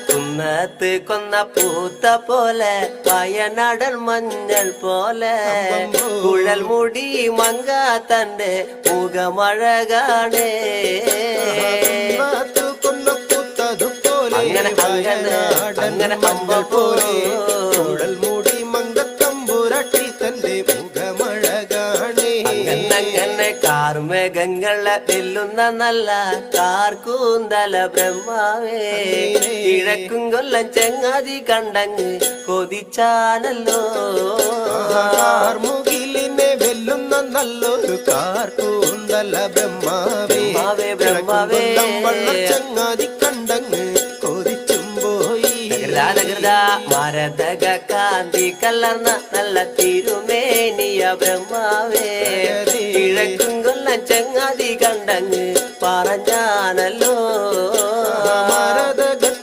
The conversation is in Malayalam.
കുന്നത്ത് കൊന്ന പൂത്ത പോലെ വയനാടൻ മഞ്ഞൾ പോലെ കുഴൽ മുടി മങ്ക തന്റെ മുഖമഴകാണേ അങ്ങനെ അങ്ങനെ അങ്ങനെ അമ്പ പോലെ കുഴൽ മുടി മങ്കത്തമ്പുരട്ടി തന്റെ മുഖമഴകാണേ അങ്ങനെ കാർമേഘങ്ങളെ വെല്ലുന്ന നല്ല കാർക്കൂന്തല ബ്രഹ്മാവേ കിഴക്കും കൊല്ലം ചെങ്ങാതി കണ്ടങ്ങ് കൊതിച്ചാനല്ലോ മുകിലിനെ വെല്ലുന്ന നല്ലൊരു കാർക്കൂന്തല ബ്രഹ്മാവേ ബ്രഹ്മാവേ ചെങ്ങാതി കണ്ടങ്ങ് കൊതിച്ചും പോയി മരതക കാന്തി കലർന്ന നല്ല തിരുമേനിയ ബ്രഹ്മാവേ കിഴക്കും കൊല്ലം ചെങ്ങാതി കണ്ടങ്ങ് പറഞ്ഞാനല്ലോ മരതക